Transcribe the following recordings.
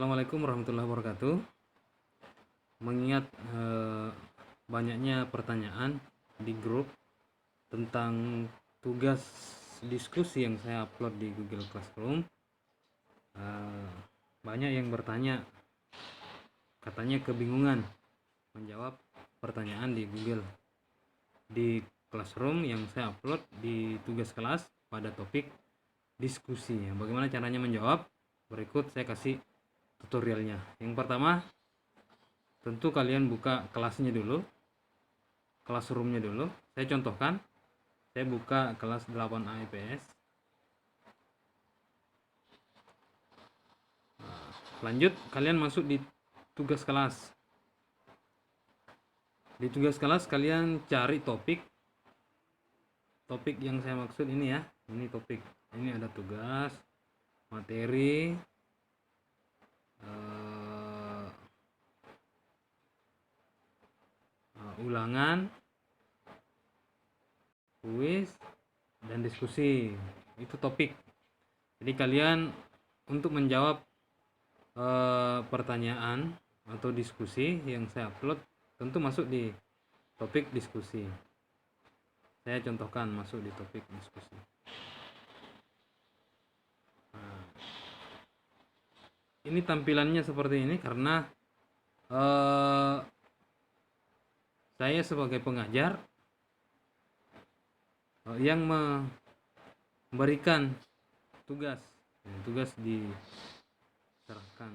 Assalamualaikum warahmatullahi wabarakatuh. Mengingat banyaknya pertanyaan di grup tentang tugas diskusi yang saya upload di Google Classroom, banyak yang bertanya, katanya kebingungan menjawab pertanyaan di Google di Classroom yang saya upload di tugas kelas pada topik diskusi. Bagaimana caranya menjawab? Berikut saya kasih tutorialnya. Yang pertama, tentu kalian buka kelasnya dulu, classroomnya dulu. Saya contohkan, saya buka kelas 8A IPS. Lanjut, kalian masuk di tugas kelas. Di tugas kelas kalian cari topik yang saya maksud ini ya. Ini topik, ini ada tugas, materi, ulangan, kuis, dan diskusi. Itu topik. Jadi kalian untuk menjawab pertanyaan atau diskusi yang saya upload tentu masuk di topik diskusi. Saya contohkan masuk di topik diskusi. Ini tampilannya seperti ini karena saya sebagai pengajar yang memberikan tugas diserahkan.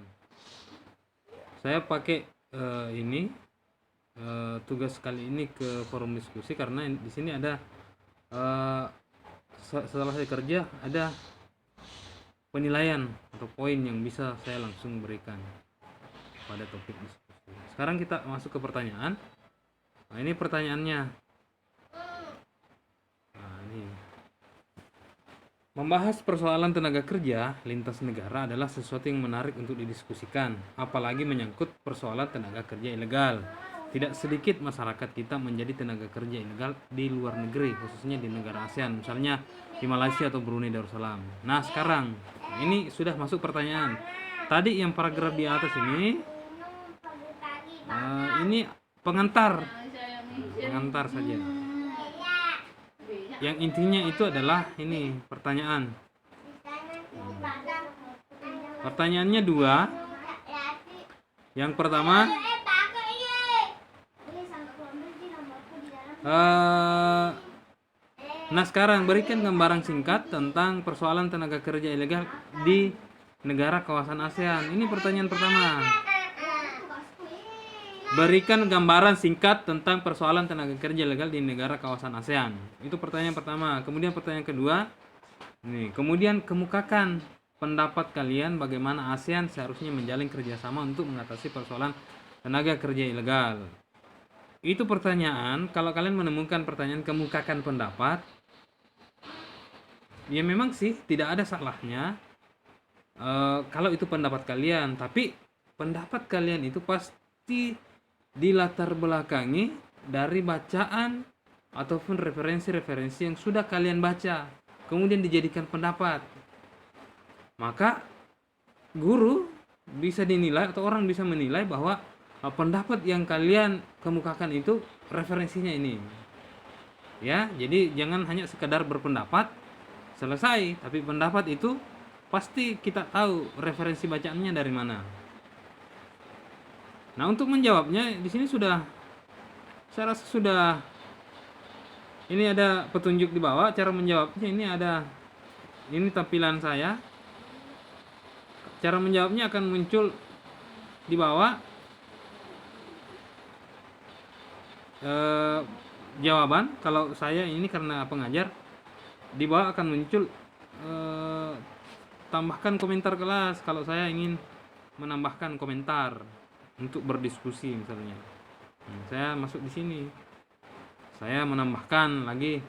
Saya pakai ini tugas kali ini ke forum diskusi karena di sini ada setelah saya kerja ada penilaian atau poin yang bisa saya langsung berikan pada topik diskusi. Sekarang kita masuk ke pertanyaan. Nah, ini pertanyaannya. Nah, ini. Membahas persoalan tenaga kerja lintas negara adalah sesuatu yang menarik untuk didiskusikan, apalagi menyangkut persoalan tenaga kerja ilegal. Tidak sedikit masyarakat kita menjadi tenaga kerja ilegal di luar negeri, khususnya di negara ASEAN, misalnya di Malaysia atau Brunei Darussalam. Nah, sekarang ini sudah masuk pertanyaan. Tadi yang paragraf di atas ini pengantar saja. Yang intinya itu adalah ini pertanyaan. Pertanyaannya dua. Yang pertama, nah sekarang berikan gambaran singkat tentang persoalan tenaga kerja ilegal di negara kawasan ASEAN. Ini pertanyaan pertama. Berikan gambaran singkat tentang persoalan tenaga kerja ilegal di negara kawasan ASEAN. Itu pertanyaan pertama. Kemudian pertanyaan kedua, kemudian kemukakan pendapat kalian bagaimana ASEAN seharusnya menjalin kerjasama untuk mengatasi persoalan tenaga kerja ilegal. Itu pertanyaan. Kalau kalian menemukan pertanyaan kemukakan pendapat, ya memang sih tidak ada salahnya kalau itu pendapat kalian. Tapi pendapat kalian itu pasti dilatar belakangi dari bacaan ataupun referensi-referensi yang sudah kalian baca, kemudian dijadikan pendapat. Maka guru bisa dinilai atau orang bisa menilai bahwa pendapat yang kalian kemukakan itu referensinya ini. Ya, jadi jangan hanya sekedar berpendapat selesai, tapi pendapat itu pasti kita tahu referensi bacaannya dari mana. Nah, untuk menjawabnya di sini saya rasa sudah, ini ada petunjuk di bawah cara menjawabnya. Ini tampilan saya. Cara menjawabnya akan muncul di bawah jawaban. Kalau saya ini karena pengajar, di bawah akan muncul tambahkan komentar kelas kalau saya ingin menambahkan komentar untuk berdiskusi misalnya. Saya masuk di sini. Saya menambahkan lagi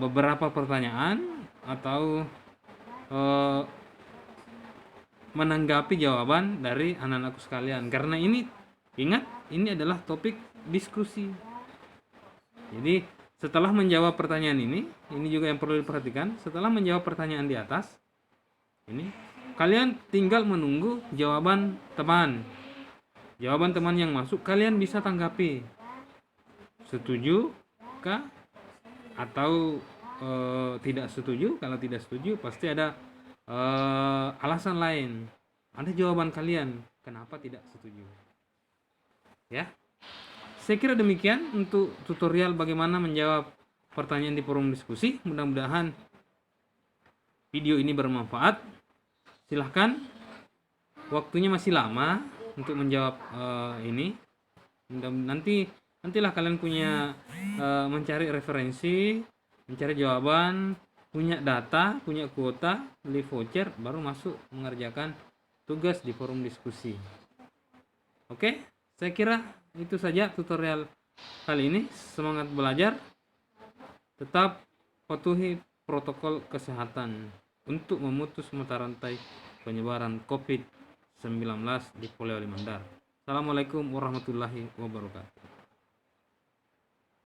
beberapa pertanyaan atau menanggapi jawaban dari anak-anakku sekalian. Karena ini, ingat, ini adalah topik diskusi. Jadi setelah menjawab pertanyaan ini juga yang perlu diperhatikan. Setelah menjawab pertanyaan di atas, ini Kalian tinggal menunggu jawaban teman. Jawaban teman yang masuk kalian bisa tanggapi. Setuju kah? Atau tidak setuju? Kalau tidak setuju pasti ada alasan lain. Ada jawaban kalian kenapa tidak setuju. Ya. Saya kira demikian untuk tutorial bagaimana menjawab pertanyaan di forum diskusi. Mudah-mudahan video ini bermanfaat. Silahkan, waktunya masih lama untuk menjawab ini. Nantilah kalian punya mencari referensi, mencari jawaban, punya data, punya kuota, beli voucher, baru masuk mengerjakan tugas di forum diskusi. Oke, saya kira itu saja tutorial kali ini. Semangat belajar, tetap patuhi protokol kesehatan untuk memutus mata rantai penyebaran COVID-19 di Polewali Mandar. Assalamualaikum warahmatullahi wabarakatuh.